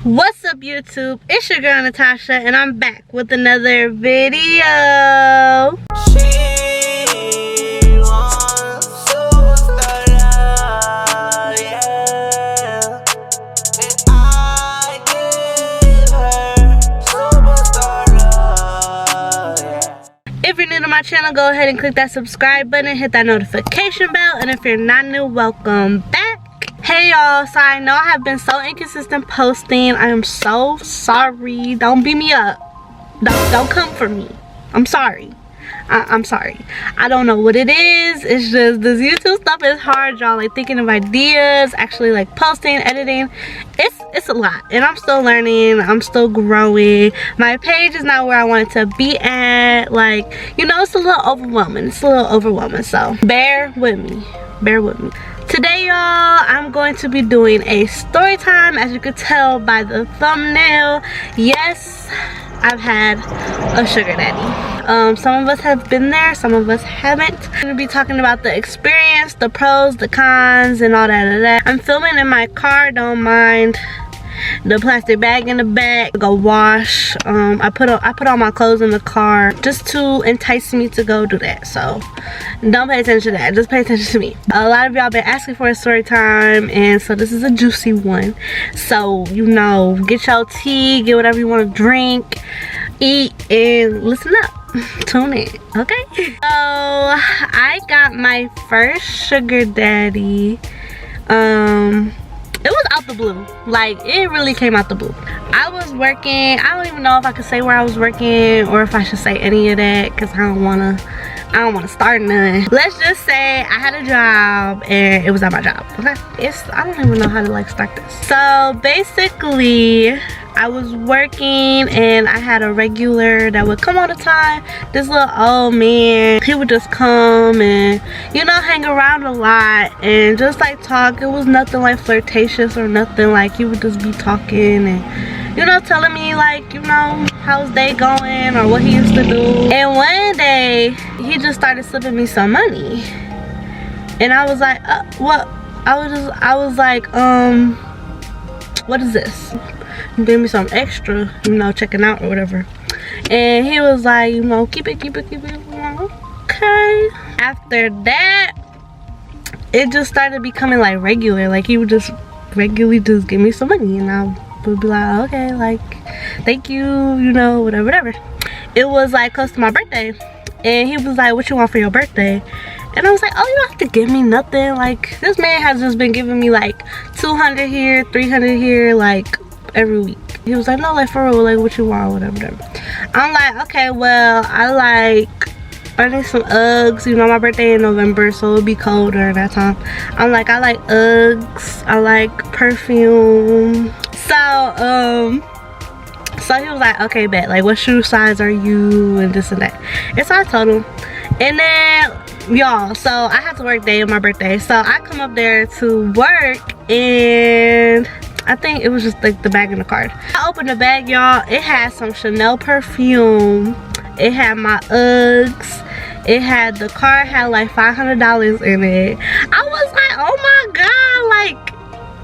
What's up, YouTube? It's your girl Natasha, and I'm back with another video. If you're new to my channel, go ahead and click that subscribe button and hit that notification bell. And if you're not new, welcome back. Hey y'all, so I know I have been so inconsistent posting. I am so sorry. Don't beat me up. Don't come for me. I'm sorry. I'm sorry. I don't know what it is. It's just this YouTube stuff is hard, y'all. Like thinking of ideas, actually like posting, editing. It's a lot, and I'm still learning. I'm still growing. My page is not where I want it to be at. Like, you know, it's a little overwhelming. So bear with me. Today, y'all, I'm going to be doing a story time. As you could tell by the thumbnail, yes, I've had a sugar daddy. Some of us have been there, some of us haven't. I'm gonna be talking about the experience, the pros, the cons, and all that. I'm filming in my car, don't mind the plastic bag in the back. Go wash. I put all my clothes in the car just to entice me to go do that. So don't pay attention to that, just pay attention to me. A lot of y'all been asking for a story time, and so this is a juicy one. So, you know, get your tea, get whatever you want to drink, eat, and listen up. Tune in, okay? So I got my first sugar daddy. It was out the blue. Like, it really came out the blue. I was working. I don't even know if I could say where I was working or if I should say any of that, because I don't want to start none. Let's just say I had a job and it was at my job, okay? I don't even know how to like start this. So basically, I was working and I had a regular that would come all the time. This little old man, he would just come and, you know, hang around a lot and just like talk. It was nothing like flirtatious or nothing. Like, he would just be talking and, you know, telling me like, you know, how's day going or what he used to do. And one day he just started slipping me some money, and I was like, what? I was like, what is this? He gave me some extra, you know, checking out or whatever. And he was like, you know, keep it. Okay. After that, it just started becoming like regular. Like, he would just regularly just give me some money, and I would be like, okay, like, thank you, you know, whatever. It was like close to my birthday, and he was like, what you want for your birthday? And I was like, oh, you don't have to give me nothing. Like, this man has just been giving me like 200 here, 300 here, like every week. He was like, no, like, for real, like, what you want, whatever. I'm like, okay, well, I need some Uggs. You know, my birthday in November, so it'll be cold during that time. I'm like, I like Uggs, I like perfume. So he was like, okay, bet, like, what shoe size are you, and this and that. And so I told him. And then, y'all, so I had to work day on my birthday, so I come up there to work, and I think it was just like the bag in the card. I opened the bag, y'all. It had some Chanel perfume, it had my Uggs, the card had like $500 in it. I was like, oh my god, like,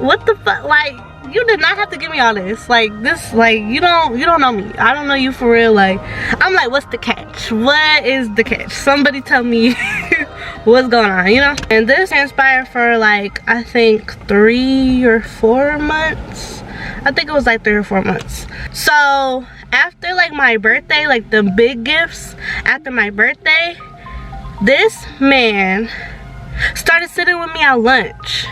what the fuck? Like, you did not have to give me all this. Like, this, like, you don't know me. I don't know you for real. Like, I'm like, what's the catch? What is the catch? Somebody tell me what's going on, you know? And this transpired for like, I think 3 or 4 months. I think it was like 3 or 4 months. So after like my birthday, like the big gifts after my birthday, this man started sitting with me at lunch.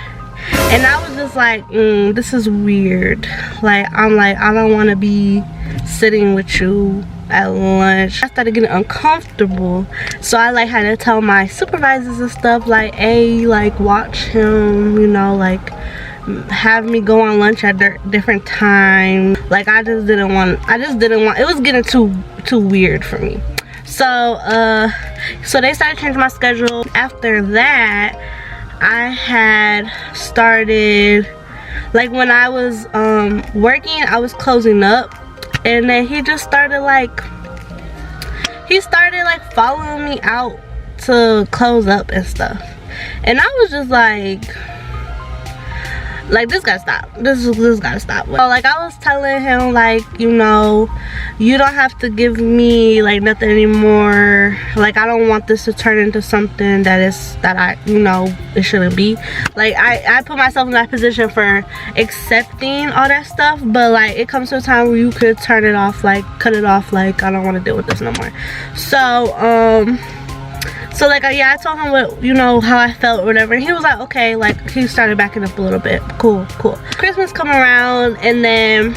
And I was just like, this is weird. Like, I'm like, I don't want to be sitting with you at lunch. I started getting uncomfortable, so I like had to tell my supervisors and stuff, like, hey, like, watch him, you know, like, have me go on lunch at different times. Like, I just didn't want, it was getting too weird for me. So they started changing my schedule. After that, I had started, like, when I was working, I was closing up, and then he just started like following me out to close up and stuff. And I was just like, Like, this gotta stop. This gotta stop. So, like, I was telling him, like, you know, you don't have to give me like nothing anymore. Like, I don't want this to turn into something that I, you know, it shouldn't be. Like, I put myself in that position for accepting all that stuff, but like, it comes to a time where you could turn it off, like cut it off, like, I don't want to deal with this no more. So like, yeah, I told him what, you know, how I felt or whatever, and he was like, okay. Like, he started backing up a little bit. Cool. Christmas come around, and then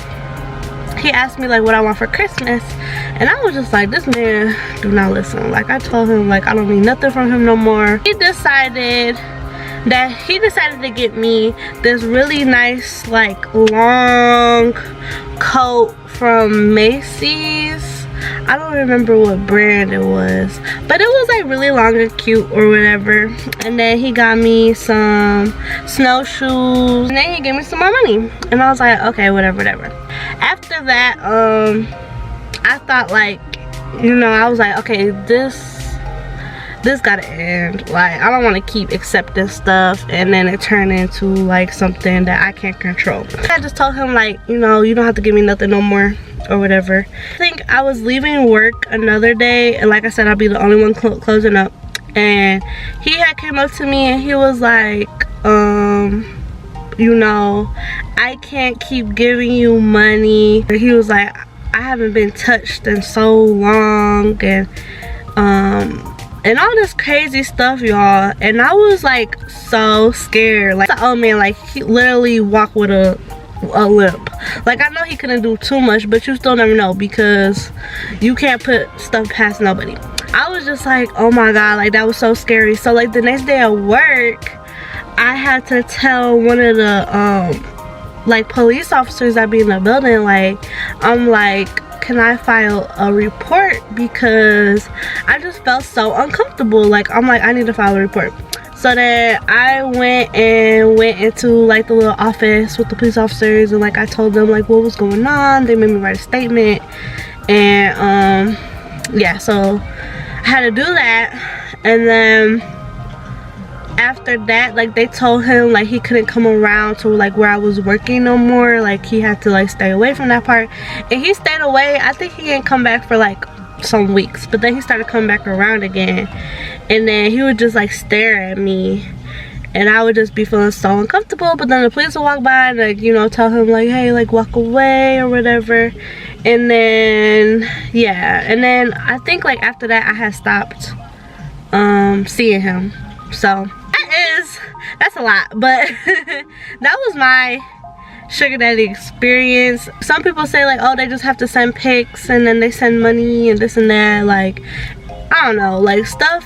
he asked me like what I want for Christmas, and I was just like, this man do not listen. Like, I told him like I don't need nothing from him no more. He decided to get me this really nice like long coat from Macy's. I don't remember what brand it was, but it was like really long and cute or whatever. And then he got me some snowshoes, and then he gave me some more money, and I was like, okay, whatever. After that, I thought, like, you know, I was like, okay, this gotta end. Like, I don't want to keep accepting stuff and then it turned into like something that I can't control. I just told him, like, you know, you don't have to give me nothing no more or whatever. I think I was leaving work another day, and like I said, I'll be the only one closing up, and he had came up to me and he was like, you know, I can't keep giving you money. He was like, I haven't been touched in so long, and all this crazy stuff, y'all. And I was like so scared. Like, oh man, like, he literally walked with a limp. Like, I know he couldn't do too much, but you still never know, because you can't put stuff past nobody. I was just like, oh my god, like, that was so scary. So like, the next day at work, I had to tell one of the like police officers that be in the building, like, I'm like, can I file a report, because I just felt so uncomfortable. Like, I'm like, I need to file a report. So then I went into like the little office with the police officers, and like I told them like what was going on. They made me write a statement, and yeah, so I had to do that. And then after that, like, they told him like he couldn't come around to like where I was working no more. Like, he had to like stay away from that part, and he stayed away. I think he didn't come back for like some weeks, but then he started coming back around again, and then he would just like stare at me, and I would just be feeling so uncomfortable. But then the police would walk by and, like, you know, tell him like, hey, like, walk away or whatever. And then, yeah, and then I think like after that I had stopped seeing him. So that's a lot, but that was my sugar daddy experience. Some people say like, oh, they just have to send pics and then they send money and this and that. Like, I don't know, like, stuff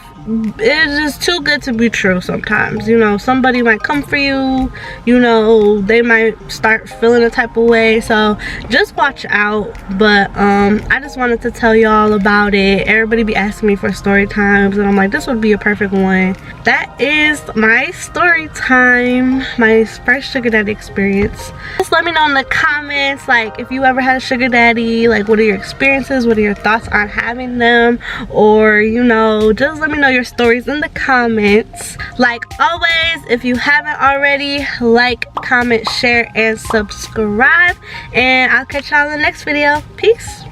is just too good to be true sometimes. You know, somebody might come for you, you know, they might start feeling a type of way, so just watch out. But I just wanted to tell y'all about it. Everybody be asking me for story times, and I'm like, this would be a perfect one. That is my story time, my first sugar daddy experience. Just let me know in the comments, like, if you ever had a sugar daddy, like, what are your experiences, what are your thoughts on having them, or, you know, just let me know your stories in the comments. Like always, if you haven't already, like, comment, share, and subscribe, and I'll catch y'all in the next video. Peace.